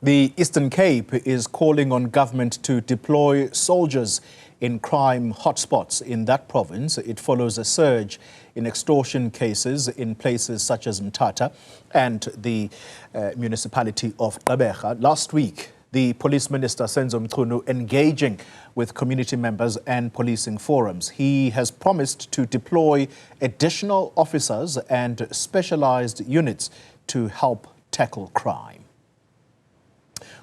The Eastern Cape is calling on government to deploy soldiers in crime hotspots in that province. It follows a surge in extortion cases in places such as Mthatha and the municipality of Gqeberha. Last week, the Police Minister, Senzo engaging with community members and policing forums. He has promised to deploy additional officers and specialized units to help tackle crime.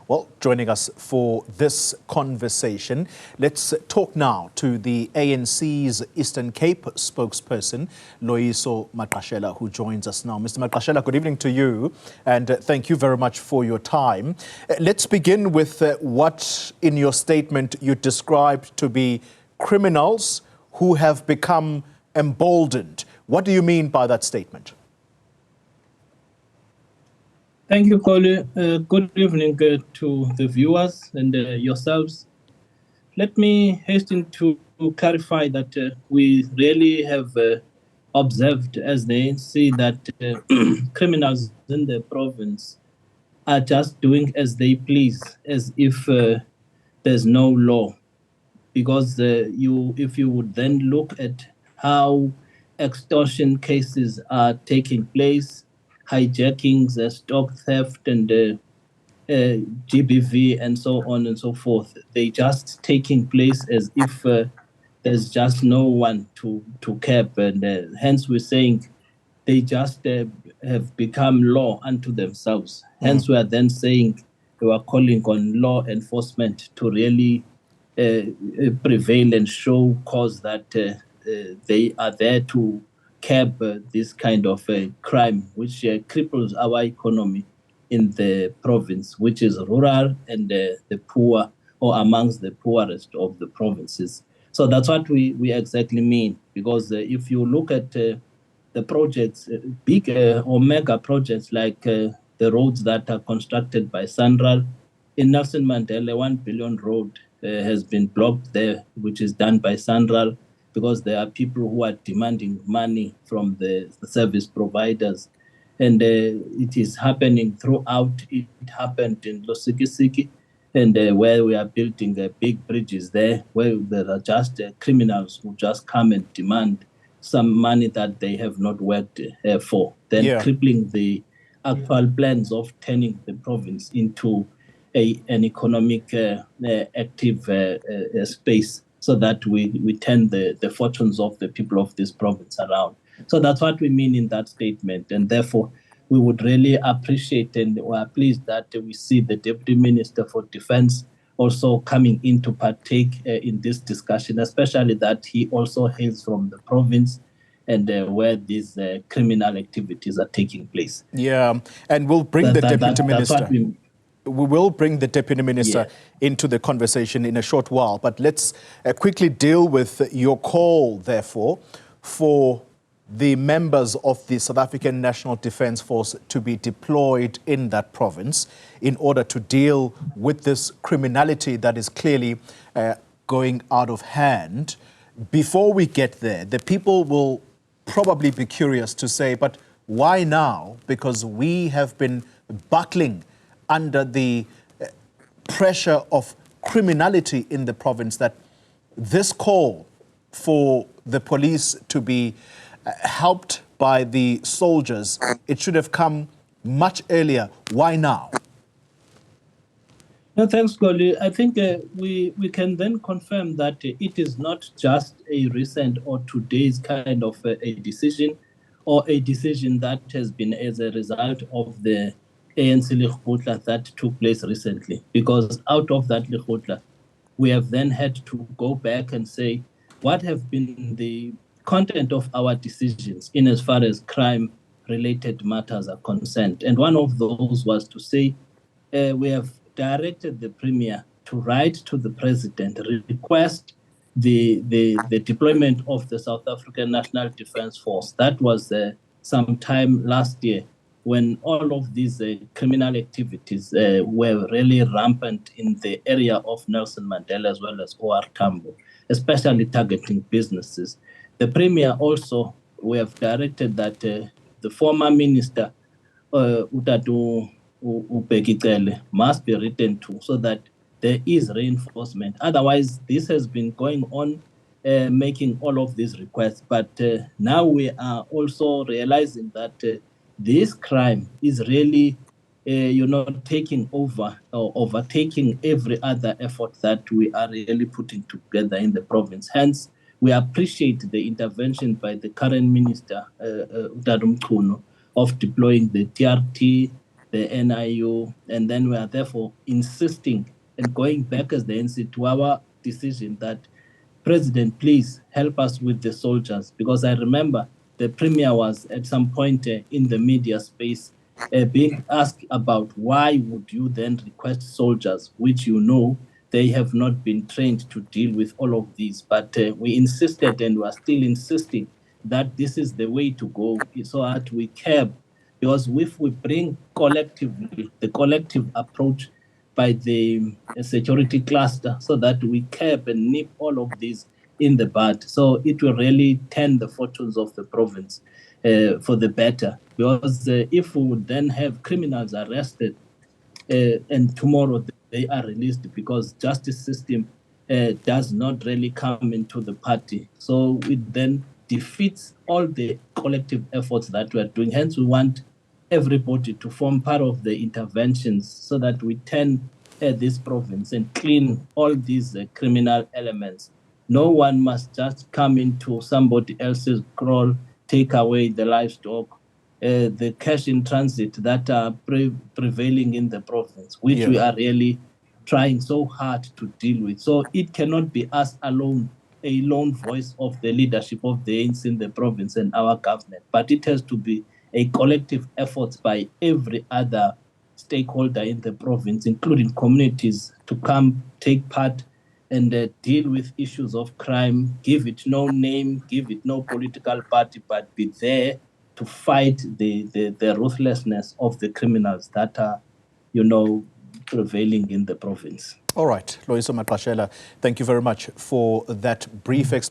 Well, joining us for this conversation, let's talk now to the ANC's Eastern Cape spokesperson, Loyiso Magqashela, who joins us now. Mr. Magqashela, good evening to you, and thank you very much for your time. Let's begin with what in your statement you described to be criminals who have become emboldened. What do you mean by that statement? Thank you, Colin. Good evening to the viewers and yourselves. Let me hasten to clarify that we really have observed as the ANC that criminals in the province are just doing as they please, as if there's no law. Because if you would then look at how extortion cases are taking place, hijackings, stock theft, and GBV, and so on and so forth. They just taking place as if there's just no one to cap, and hence we're saying they just have become law unto themselves. Hence we are then saying we are calling on law enforcement to really prevail and show cause that they are there to curb this kind of crime, which cripples our economy in the province, which is rural and the poor, or amongst the poorest of the provinces. So that's what we exactly mean, because if you look at the projects, big or mega projects like the roads that are constructed by Sanral, in Nelson Mandela, 1 billion road has been blocked there, which is done by Sanral, because there are people who are demanding money from the service providers. And it is happening throughout. It happened in Losikisiki, and where we are building big bridges there, where there are just criminals who just come and demand some money that they have not worked for, then crippling the actual plans of turning the province into an economic active space, so that we turn the fortunes of the people of this province around. So that's what we mean in that statement. And therefore, we would really appreciate and we are pleased that we see the Deputy Minister for Defense also coming in to partake in this discussion, especially that he also hails from the province and where these criminal activities are taking place. Yeah, and we'll bring the Deputy Minister. We will bring the Deputy Minister into the conversation in a short while, but let's quickly deal with your call, therefore, for the members of the South African National Defence Force to be deployed in that province in order to deal with this criminality that is clearly going out of hand. Before we get there, the people will probably be curious to say, but why now? Because we have been buckling under the pressure of criminality in the province, that this call for the police to be helped by the soldiers, it should have come much earlier. Why now? No, thanks, Goli. I think we can then confirm that it is not just a recent or today's kind of a decision, or a decision that has been as a result of the ANC Lekgotla that took place recently, because out of that Lekgotla, we have then had to go back and say, what have been the content of our decisions in as far as crime-related matters are concerned? And one of those was to say, we have directed the Premier to write to the President, request the deployment of the South African National Defence Force. That was sometime last year, when all of these criminal activities were really rampant in the area of Nelson Mandela as well as OR Tambo, especially targeting businesses. The Premier also, we have directed that the former Minister, Utatu Ubhekicele must be written to, so that there is reinforcement. Otherwise, this has been going on, making all of these requests. But now we are also realizing that this crime is really, taking over or overtaking every other effort that we are really putting together in the province. Hence, we appreciate the intervention by the current minister, Mthatha, of deploying the TRT, the NIU, and then we are therefore insisting and going back as the NC to our decision that, President, please help us with the soldiers, because I remember the Premier was at some point in the media space being asked about why would you then request soldiers, which they have not been trained to deal with all of these. But we insisted, and we are still insisting, that this is the way to go, so that we curb, because if we bring collectively the collective approach by the security cluster, so that we curb and nip all of these in the bud, so it will really turn the fortunes of the province for the better. Because if we would then have criminals arrested and tomorrow they are released because justice system does not really come into the party, so it then defeats all the collective efforts that we are doing. Hence, we want everybody to form part of the interventions, so that we turn this province and clean all these criminal elements. No one must just come into somebody else's kraal, take away the livestock, the cash in transit that are prevailing in the province, which we are really trying so hard to deal with. So it cannot be us alone, a lone voice of the leadership of the ANC in the province and our government, but it has to be a collective effort by every other stakeholder in the province, including communities, to come take part and deal with issues of crime, give it no name, give it no political party, but be there to fight the ruthlessness of the criminals that are, prevailing in the province. All right, Loyiso Magqashela, thank you very much for that brief explanation.